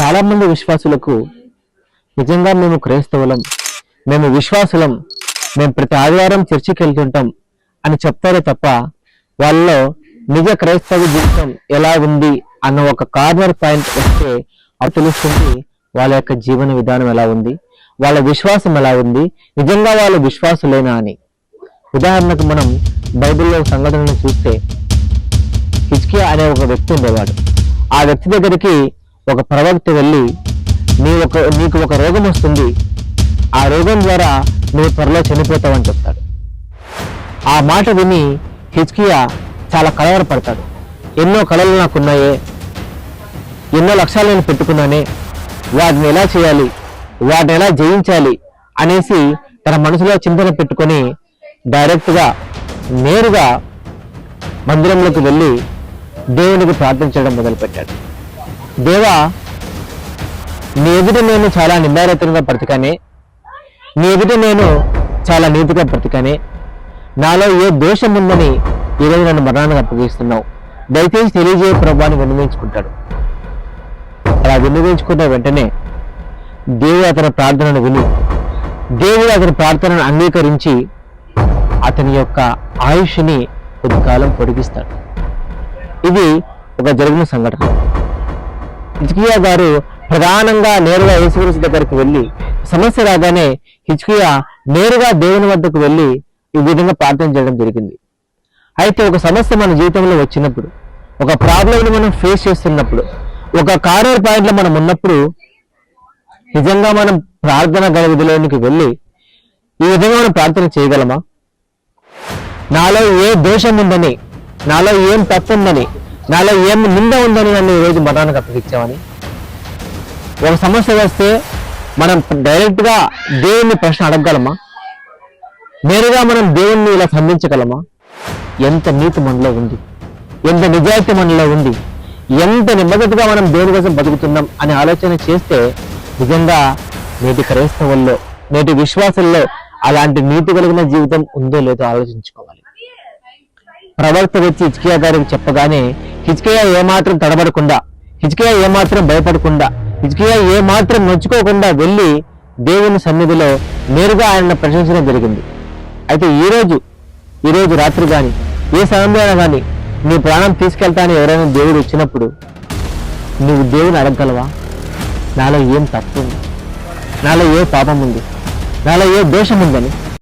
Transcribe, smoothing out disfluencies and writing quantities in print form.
చాలా మంది విశ్వాసులకు నిజంగా మేము క్రైస్తవులం, మేము విశ్వాసులం, మేము ప్రతి ఆదివారం చర్చికి వెళ్తుంటాం అని చెప్తారే తప్ప వాళ్ళలో నిజ క్రైస్తవ జీవితం ఎలా ఉంది అన్న ఒక కార్నర్ పాయింట్ వస్తే అది తెలుస్తుంది వాళ్ళ యొక్క జీవన విధానం ఎలా ఉంది, వాళ్ళ విశ్వాసం ఎలా ఉంది, నిజంగా వాళ్ళ విశ్వాసులేనా అని. ఉదాహరణకు మనం బైబిల్లో సంఘటనను చూస్తే హిజ్కియా అనే ఒక వ్యక్తి ఉండేవాడు. ఆ వ్యక్తి దగ్గరికి ఒక ప్రవక్త వెళ్ళి నీకు ఒక రోగం వస్తుంది, ఆ రోగం ద్వారా నువ్వు త్వరలో చనిపోతావని చెప్తాడు. ఆ మాట విని హిజ్కియా చాలా కలవరపడతాడు. ఎన్నో కళలు నాకున్నాయే, ఎన్నో లక్ష్యాలు నేను పెట్టుకున్నానే, వాటిని ఎలా చేయాలి, వాటిని ఎలా జయించాలి అనేసి తన మనసులో చింతన పెట్టుకొని డైరెక్ట్గా నేరుగా మందిరంలోకి వెళ్ళి దేవునికి ప్రార్థించడం మొదలుపెట్టాడు. దేవా, నీ ఎదుట నేను చాలా నిందారహితంగా బ్రతికానే, నీ ఎదుట నేను చాలా నీతిగా బ్రతికానే, నాలో ఏ దోషం ఉందని ఈరోజు నన్ను మరణానికి అప్పగిస్తున్నావు, దయచేసి తెలియజేయ ప్రభావాన్ని విన్నవించుకుంటాడు. అలా విన్నవించుకున్న వెంటనే దేవుడు అతని ప్రార్థనను విని దేవుడు అతని ప్రార్థనను అంగీకరించి అతని యొక్క ఆయుష్ని కొద్దికాలం పొడిగిస్తాడు. ఇది ఒక జరిగిన సంఘటన. హిజ్కియా గారు ప్రధానంగా నేరుగా యేసుక్రీస్తు దగ్గరికి వెళ్ళి సమస్య రాగానే హిజ్కియా నేరుగా దేవుని వద్దకు వెళ్ళి ఈ విధంగా ప్రార్థన చేయడం జరిగింది. అయితే ఒక సమస్య మన జీవితంలో వచ్చినప్పుడు, ఒక ప్రాబ్లంని మనం ఫేస్ చేస్తున్నప్పుడు, ఒక కార్నర్ పాయింట్లో మనం ఉన్నప్పుడు నిజంగా మనం ప్రార్థన గదిలోనికి వెళ్ళి ఈ విధంగా మనం ప్రార్థన చేయగలమా? నాలో ఏ దోషం ఉందని, నాలో ఏం తప్పు ఉందని, నాలో ఏం నింద ఉందని నన్ను ఈరోజు మరణానికి అప్పగించామని. ఒక సమస్య వస్తే మనం డైరెక్ట్గా దేవుణ్ణి ప్రశ్న అడగగలమా? నేరుగా మనం దేవుణ్ణి ఇలా సంధించగలమా? ఎంత నీతి మనలో ఉంది, ఎంత నిజాయితీ మనలో ఉంది, ఎంత నిబద్ధతగా మనం దేవుని కోసం బతుకుతున్నాం అనే ఆలోచన చేస్తే నిజంగా నేటి క్రైస్తవుల్లో, నేటి విశ్వాసంలో అలాంటి నీతి కలిగిన జీవితం ఉందో లేదో ఆలోచించుకోవాలి. ప్రవక్త వచ్చి హిజ్కియా గారికి చెప్పగానే హిజ్కియా ఏమాత్రం తడబడకుండా, హిజ్కియా ఏమాత్రం భయపడకుండా, హిజ్కియా ఏమాత్రం నొచ్చుకోకుండా వెళ్ళి దేవుని సన్నిధిలో నేరుగా ఆయన ప్రశంసన జరిగింది. అయితే ఈరోజు రాత్రి కానీ ఏ సమయంలో కానీ నీ ప్రాణం తీసుకెళ్తాను ఎవరైనా దేవుడు వచ్చినప్పుడు నువ్వు దేవుని అడగగలవా? నాలో ఏం తప్పు ఉంది, నాలో ఏ పాపం ఉంది, నాలో ఏ దోషం ఉందని?